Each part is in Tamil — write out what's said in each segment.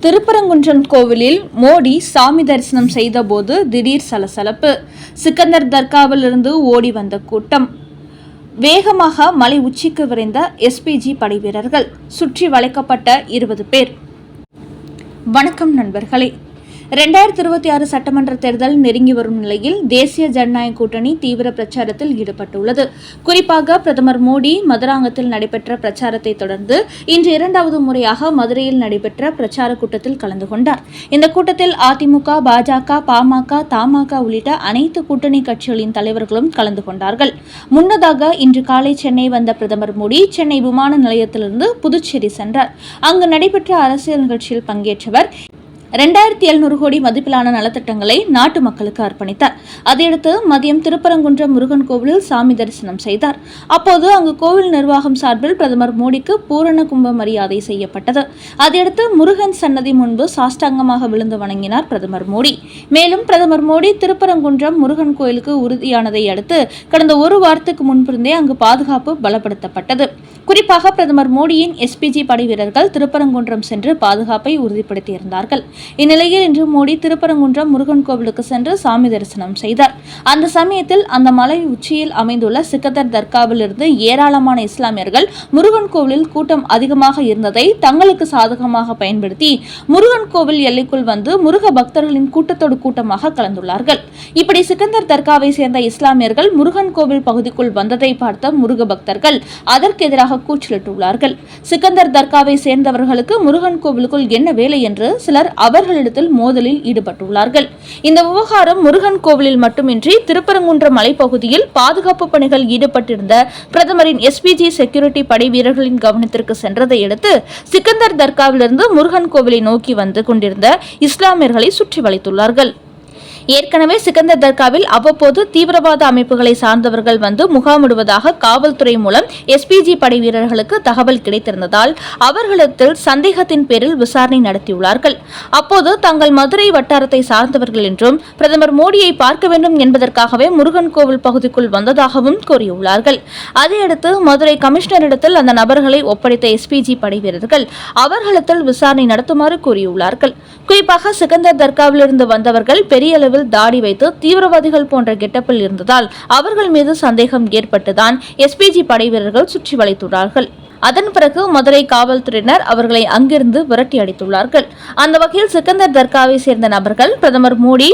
திருப்பரங்குன்றம் கோவிலில் மோடி சாமி தரிசனம் செய்தபோது திடீர் சலசலப்பு. சிக்கந்தர் தர்காவிலிருந்து ஓடி வந்த கூட்டம். வேகமாக மலை உச்சிக்கு விரைந்த எஸ்பிஜி படை வீரர்கள். சுற்றி வளைக்கப்பட்ட 20 பேர். வணக்கம் நண்பர்களே. 2026 சட்டமன்ற தேர்தல் நெருங்கி வரும் நிலையில் தேசிய ஜனநாயக கூட்டணி தீவிர பிரச்சாரத்தில் ஈடுபட்டுள்ளது. குறிப்பாக பிரதமர் மோடி மதுராங்கத்தில் நடைபெற்ற பிரச்சாரத்தை தொடர்ந்து இன்று 2வது முறையாக மதுரையில் நடைபெற்ற பிரச்சார கூட்டத்தில் கலந்து கொண்டார். இந்த கூட்டத்தில் அதிமுக, பாஜக, பாமக, தமாக உள்ளிட்ட அனைத்து கூட்டணி கட்சிகளின் தலைவர்களும் கலந்து கொண்டார்கள். முன்னதாக இன்று காலை சென்னை வந்த பிரதமர் மோடி சென்னை விமான நிலையத்திலிருந்து புதுச்சேரி சென்றார். அங்கு நடைபெற்ற அரசியல் நிகழ்ச்சியில் பங்கேற்றவர் 2700 கோடி மதிப்பிலான நலத்திட்டங்களை நாட்டு மக்களுக்கு அர்ப்பணித்தார். அதையடுத்து மதியம் திருப்பரங்குன்றம் முருகன் கோவிலில் சாமி தரிசனம் செய்தார். அப்போது அங்கு கோவில் நிர்வாகம் சார்பில் பிரதமர் மோடிக்கு பூரண கும்ப மரியாதை செய்யப்பட்டது. அதையடுத்து முருகன் சன்னதி முன்பு சாஷ்டாங்கமாக விழுந்து வணங்கினார் பிரதமர் மோடி. மேலும் பிரதமர் மோடி திருப்பரங்குன்றம் முருகன் கோயிலுக்கு உறுதியானதை அடுத்து கடந்த ஒரு வாரத்துக்கு முன்பிருந்தே அங்கு பாதுகாப்பு பலப்படுத்தப்பட்டது. குறிப்பாக பிரதமர் மோடியின் எஸ்பிஜி படை வீரர்கள் திருப்பரங்குன்றம் சென்று பாதுகாப்பை உறுதிப்படுத்தியிருந்தார்கள். இந்நிலையில் இன்று மோடி திருப்பரங்குன்றம் முருகன் கோவிலுக்கு சென்று சாமி தரிசனம் செய்தார். அந்த சமயத்தில் அந்த மலை உச்சியில் அமைந்துள்ள சிக்கந்தர் தர்காவில் இருந்து ஏராளமான இஸ்லாமியர்கள் முருகன் கோவிலில் கூட்டம் அதிகமாக இருந்ததை தங்களுக்கு சாதகமாக பயன்படுத்தி முருகன் கோவில் எல்லைக்குள் வந்து முருக பக்தர்களின் கூட்டத்தோடு கூட்டமாக கலந்துள்ளார்கள். இப்படி சிக்கந்தர் தர்காவை சேர்ந்த இஸ்லாமியர்கள் முருகன் கோவில் பகுதிக்குள் வந்ததை பார்த்த முருக பக்தர்கள் அதற்கு எதிராக கூச்சலிட்டுள்ளார்கள். சிக்கந்தர் தர்காவை சேர்ந்தவர்களுக்கு முருகன் கோவிலுக்குள் என்ன வேலை என்று சிலர் அவர்களிடத்தில் மோதலில் ஈடுபட்டுள்ளார்கள். இந்த விவகாரம் முருகன் கோவிலில் மட்டுமின்றி திருப்பரங்குன்றம் மலைப்பகுதியில் பாதுகாப்பு பணிகள் ஈடுபட்டிருந்த பிரதமரின் எஸ்பிஜி செக்யூரிட்டி படை வீரர்களின் கவனத்திற்கு சென்றதை அடுத்து சிக்கந்தர் தர்காவிலிருந்து முருகன் கோவிலை நோக்கி வந்து கொண்டிருந்த இஸ்லாமியர்களை சுற்றி வளைத்துள்ளார்கள். ஏற்கனவே சிக்கந்தர் தர்காவில் அவ்வப்போது தீவிரவாத அமைப்புகளை சார்ந்தவர்கள் வந்து முகாமிடுவதாக காவல்துறை மூலம் எஸ்பிஜி படை வீரர்களுக்கு தகவல் கிடைத்திருந்ததால் அவர்களிடத்தில் சந்தேகத்தின் பேரில் விசாரணை நடத்தியுள்ளார்கள். அப்போது தாங்கள் மதுரை வட்டாரத்தை சார்ந்தவர்கள் என்றும் பிரதமர் மோடியை பார்க்க வேண்டும் என்பதற்காகவே முருகன் கோவில் பகுதிக்குள் வந்ததாகவும் கூறியுள்ளார்கள். அதையடுத்து மதுரை கமிஷனரிடத்தில் அந்த நபர்களை ஒப்படைத்த எஸ்பிஜி படை வீரர்கள் அவர்களிடத்தில் விசாரணை நடத்துமாறு கூறியுள்ளார்கள். குறிப்பாக சிக்கந்தர் தர்காவிலிருந்து வந்தவர்கள் பெரிய அளவில் தாடி வைத்து தீவிரவாதிகள் போன்ற கெட்டப்பில் இருந்ததால் அவர்கள் மீது சந்தேகம் ஏற்பட்டுதான் எஸ்பிஜி படை வீரர்கள் சுற்றி வளைத்துள்ளார்கள். அதன் பிறகு மதுரை காவல்துறையினர் அவர்களை அங்கிருந்து விரட்டி அடித்துள்ளார்கள். அந்த வகையில் சிக்கந்தர் தர்காவை சேர்ந்த நபர்கள் பிரதமர் மோடி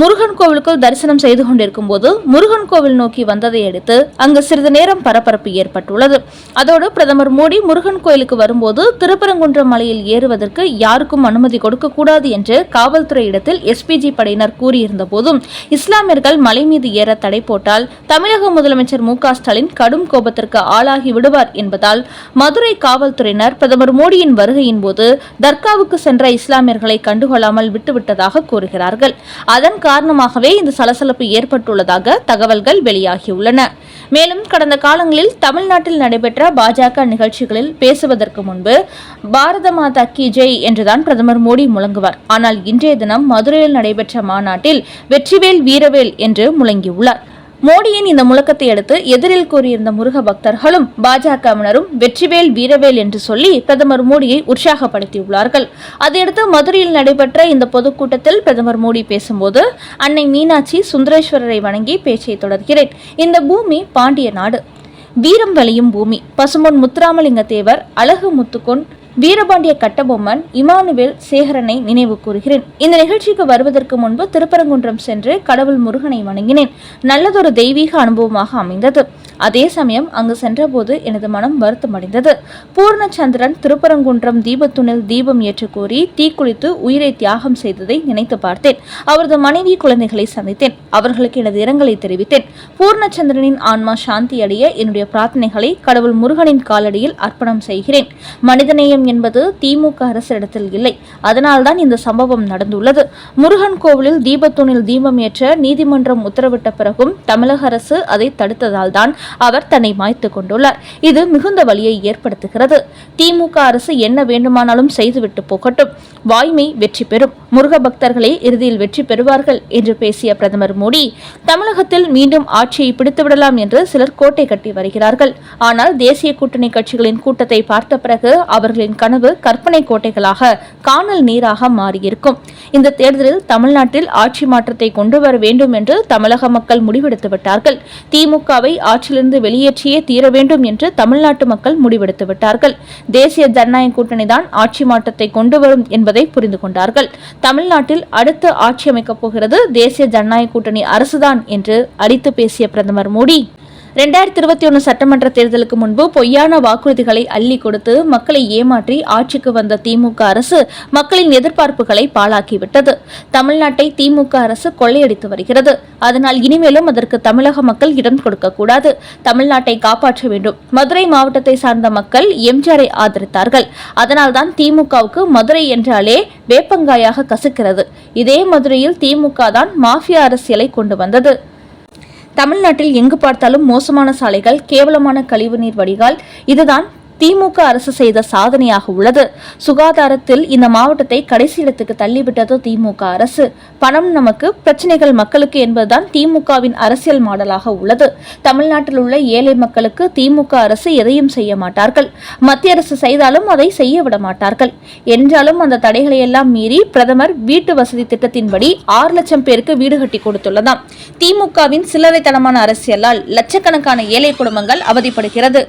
முருகன் கோவிலுக்குள் தரிசனம் செய்து கொண்டிருக்கும் போது முருகன் கோவில் நோக்கி வந்ததை அடுத்து அங்கு சிறிது நேரம் பரபரப்பு ஏற்பட்டுள்ளது. அதோடு பிரதமர் மோடி முருகன் கோயிலுக்கு வரும்போது திருப்பரங்குன்றம் மலையில் ஏறுவதற்கு யாருக்கும் அனுமதி கொடுக்கக்கூடாது என்று காவல்துறை இடத்தில் எஸ்பிஜி படையினர் கூறியிருந்த போதும் இஸ்லாமியர்கள் மலை மீது ஏற தடை போட்டால் தமிழக முதலமைச்சர் மு.க.ஸ்டாலின் கடும் கோபத்திற்கு ஆளாகி விடுவார் என்பதால் மதுரை காவல்துறையினர் பிரதமர் மோடியின் வருகையின் போது தர்காவுக்கு சென்ற இஸ்லாமியர்களை கண்டுகொள்ளாமல் விட்டுவிட்டதாக கூறுகிறார்கள். அதன் காரணமாகவே இந்த சலசலப்பு ஏற்பட்டுள்ளதாக தகவல்கள் வெளியாகியுள்ளன. மேலும் கடந்த காலங்களில் தமிழ்நாட்டில் நடைபெற்ற பாஜக நிகழ்ச்சிகளில் பேசுவதற்கு முன்பு பாரத மாதா கி ஜெய் என்றுதான் பிரதமர் மோடி முழங்குவார். ஆனால் இன்றைய தினம் மதுரையில் நடைபெற்ற மாநாட்டில் வெற்றிவேல் வீரவேல் என்று முழங்கியுள்ளார். மோடியின் இந்த முழக்கத்தை அடுத்து எதிரில் கூறியிருந்த முருக பக்தர்களும் பாஜகவினரும் வெற்றிவேல் வீரவேல் என்று சொல்லி பிரதமர் மோடியை உற்சாகப்படுத்தியுள்ளார்கள். அதையடுத்து மதுரையில் நடைபெற்ற இந்த பொதுக்கூட்டத்தில் பிரதமர் மோடி பேசும்போது அன்னை மீனாட்சி சுந்தரேஸ்வரரை வணங்கி பேச்சை தொடர்கிறேன். இந்த பூமி பாண்டிய நாடு, வீரம் வலியும் பூமி. பசும்பொன் முத்துராமலிங்க தேவர், அழகு முத்துக்கொன், வீரபாண்டிய கட்டபொம்மன், இமானுவேல் சேகரனை நினைவு கூறுகிறேன். இந்த நிகழ்ச்சிக்கு வருவதற்கு முன்பு திருப்பரங்குன்றம் சென்று கடவுள் முருகனை வணங்கினேன். நல்லதொரு தெய்வீக அனுபவமாக அமைந்தது. அதே சமயம் அங்கு சென்றபோது எனது மனம் வருத்தமடைந்தது. பூர்ணச்சந்திரன் திருப்பரங்குன்றம் தீபத்துணில் தீபம் ஏற்ற கோரி தீக்குளித்து உயிரை தியாகம் செய்ததை நினைத்து பார்த்தேன். அவரது மனைவி, குழந்தைகளை சந்தித்தேன். அவர்களுக்கு எனது இரங்கலை தெரிவித்தேன். பூர்ணச்சந்திரனின் ஆன்மா சாந்தி அடைய என்னுடைய பிரார்த்தனைகளை கடவுள் முருகனின் காலடியில் அர்ப்பணம் செய்கிறேன். மனிதநேயம் என்பது திமுக அரசிடத்தில் இல்லை. அதனால்தான் இந்த சம்பவம் நடந்துள்ளது. முருகன் கோவிலில் தீபத்துணில் தீபம் ஏற்ற நீதிமன்றம் உத்தரவிட்ட பிறகும் தமிழக அரசு அதை தடுத்ததால் தான் அவர் தன்னை மாய்த்து கொண்டுள்ளார். இது மிகுந்த வலியை ஏற்படுத்துகிறது. திமுக அரசு என்ன வேண்டுமானாலும் செய்துவிட்டு போகட்டும், வாய்மை வெற்றி பெறும், முருக பக்தர்களே இறுதியில் வெற்றி பெறுவார்கள் என்று பேசிய பிரதமர் மோடி, தமிழகத்தில் மீண்டும் ஆட்சியை பிடித்துவிடலாம் என்று சிலர் கோட்டை கட்டி வருகிறார்கள். ஆனால் தேசிய கூட்டணி கட்சிகளின் கூட்டத்தை பார்த்த பிறகு அவர்களின் கனவு கற்பனை கோட்டைகளாக காணல் நீராக மாறியிருக்கும். இந்த தேர்தலில் தமிழ்நாட்டில் ஆட்சி மாற்றத்தை கொண்டு வர வேண்டும் என்று தமிழக மக்கள் முடிவெடுத்து விட்டார்கள். திமுகவை ஆட்சியிலிருந்து வெளியேற்றியே தீர வேண்டும் என்று தமிழ்நாட்டு மக்கள் முடிவெடுத்து விட்டார்கள். தேசிய ஜனநாயக கூட்டணிதான் ஆட்சி மாற்றத்தை கொண்டு வரும் என்பதை புரிந்து கொண்டார்கள். தமிழ்நாட்டில் அடுத்து ஆட்சி அமைக்கப் போகிறது தேசிய ஜனநாயக கூட்டணி அரசுதான் என்று அடித்து பேசிய பிரதமர் மோடி, 2021 சட்டமன்ற தேர்தலுக்கு முன்பு பொய்யான வாக்குறுதிகளை அள்ளி கொடுத்து மக்களை ஏமாற்றி ஆட்சிக்கு வந்த திமுக அரசு மக்களின் எதிர்பார்ப்புகளை பாழாக்கிவிட்டது. தமிழ்நாட்டை திமுக அரசு கொள்ளையடித்து வருகிறது. அதனால் இனிமேலும் அதற்கு தமிழக மக்கள் இடம் கொடுக்கக்கூடாது. தமிழ்நாட்டை காப்பாற்ற வேண்டும். மதுரை மாவட்டத்தை சார்ந்த மக்கள் எம்ஜிஆரை ஆதரித்தார்கள். அதனால்தான் திமுகவுக்கு மதுரை என்றாலே வேப்பங்காயாக கசுக்கிறது. இதே மதுரையில் திமுக தான் மாஃபியா அரசியலை கொண்டு வந்தது. தமிழ்நாட்டில் எங்கு பார்த்தாலும் மோசமான சாலைகள், கேவலமான கழிவுநீர் வடிகால், இதுதான் திமுக அரசு செய்த சாதனையாக உள்ளது. சுகாதாரத்தில் இந்த மாவட்டத்தை கடைசி இடத்துக்கு தள்ளிவிட்டது திமுக அரசு. பணம் நமக்கு, பிரச்சனைகள் மக்களுக்கு என்பதுதான் திமுகவின் அரசியல் மாடலாக உள்ளது. தமிழ்நாட்டில் உள்ள ஏழை மக்களுக்கு திமுக அரசு எதையும் செய்ய மாட்டார்கள். மத்திய அரசு செய்தாலும் அதை செய்ய விட மாட்டார்கள். என்றாலும் அந்த தடைகளை எல்லாம் மீறி பிரதமர் வீட்டு வசதி திட்டத்தின்படி 6 லட்சம் பேருக்கு வீடு கட்டி கொடுத்துள்ளதாம். திமுகவின் சில்லறைத்தனமான அரசியலால் லட்சக்கணக்கான ஏழை குடும்பங்கள் அவதிப்படுகிறது.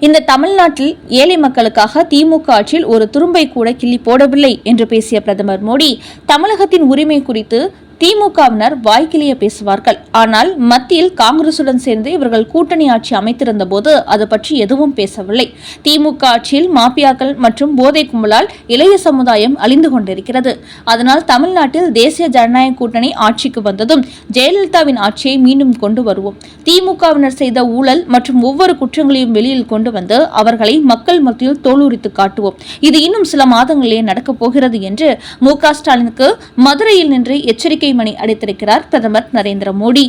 இந்த தமிழ்நாட்டில் ஏழை மக்களுக்காக திமுக ஆட்சியில் ஒரு துரும்பை கூட கிள்ளி போடவில்லை என்று பேசிய பிரதமர் மோடி, தமிழகத்தின் உரிமை குறித்து திமுகவினர் வாய்க்கிலேயே பேசுவார்கள். ஆனால் மத்தியில் காங்கிரசுடன் சேர்ந்து இவர்கள் கூட்டணி ஆட்சி அமைத்திருந்த போது அது பற்றி எதுவும் பேசவில்லை. திமுக ஆட்சியில் மாபியாக்கள் மற்றும் போதை கும்பலால் இளைய சமுதாயம் அழிந்து கொண்டிருக்கிறது. அதனால் தமிழ்நாட்டில் தேசிய ஜனநாயக கூட்டணி ஆட்சிக்கு வந்ததும் ஜெயலலிதாவின் ஆட்சியை மீண்டும் கொண்டு வருவோம். திமுகவினர் செய்த ஊழல் மற்றும் ஒவ்வொரு குற்றங்களையும் வெளியில் கொண்டு வந்து அவர்களை மக்கள் மத்தியில் தோலுரித்து காட்டுவோம். இது இன்னும் சில மாதங்களிலே நடக்கப் போகிறது என்று மு.க. ஸ்டாலினுக்கு மதுரையில் நின்று எச்சரிக்கை மணி அடித்திருக்கிறார் பிரதமர் நரேந்திர மோடி.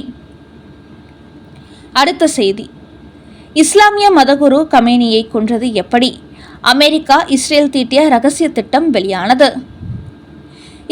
அடுத்த செய்தி, இஸ்லாமிய மதகுரு கமேனியை கொன்றது எப்படி? அமெரிக்கா இஸ்ரேல் தீட்டிய ரகசிய திட்டம் வெளியானது.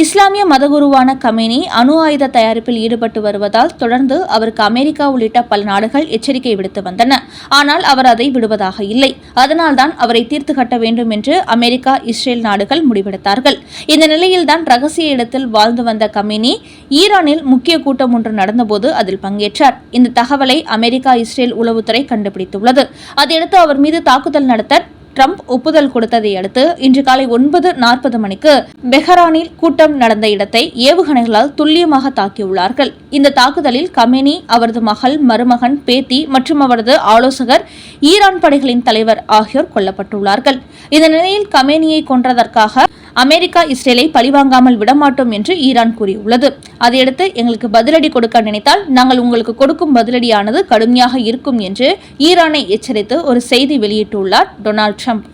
இஸ்லாமிய மதகுருவான கமேனி அணு ஆயுத தயாரிப்பில் ஈடுபட்டு வருவதால் தொடர்ந்து அவருக்கு அமெரிக்கா உள்ளிட்ட பல நாடுகள் எச்சரிக்கை விடுத்து வந்தன. ஆனால் அவர் அதை விடுவதாக இல்லை. அதனால்தான் அவரை தீர்த்து கட்ட வேண்டும் என்று அமெரிக்கா, இஸ்ரேல் நாடுகள் முடிவெடுத்தார்கள். இந்த நிலையில்தான் ரகசிய இடத்தில் வாழ்ந்து வந்த கமேனி ஈரானில் முக்கிய கூட்டம் ஒன்று நடந்தபோது அதில் பங்கேற்றார். இந்த தகவலை அமெரிக்கா, இஸ்ரேல் உளவுத்துறை கண்டுபிடித்துள்ளது. அதையடுத்து அவர் மீது தாக்குதல் நடத்த ட்ரம்ப் ஒப்புதல் கொடுத்ததை அடுத்து இன்று காலை 9:40 மணிக்கு பெஹ்ரானில் கூட்டம் நடந்த இடத்தை ஏவுகணைகளால் துல்லியமாக தாக்கியுள்ளார்கள். இந்த தாக்குதலில் கமேனி, அவரது மகள், மருமகன், பேத்தி மற்றும் அவரது ஆலோசகர், ஈரான் படைகளின் தலைவர் ஆகியோர் கொல்லப்பட்டுள்ளார்கள். இந்த நிலையில் கமேனியை கொன்றதற்காக அமெரிக்கா, இஸ்ரேலை பழிவாங்காமல் விடமாட்டோம் என்று ஈரான் கூறியுள்ளது. அதையடுத்து எங்களுக்கு பதிலடி கொடுக்க நினைத்தால் நாங்கள் உங்களுக்கு கொடுக்கும் பதிலடியானது கடுமையாக இருக்கும் என்று ஈரானை எச்சரித்து ஒரு செய்தி வெளியிட்டுள்ளார் டொனால்ட் ட்ரம்ப்.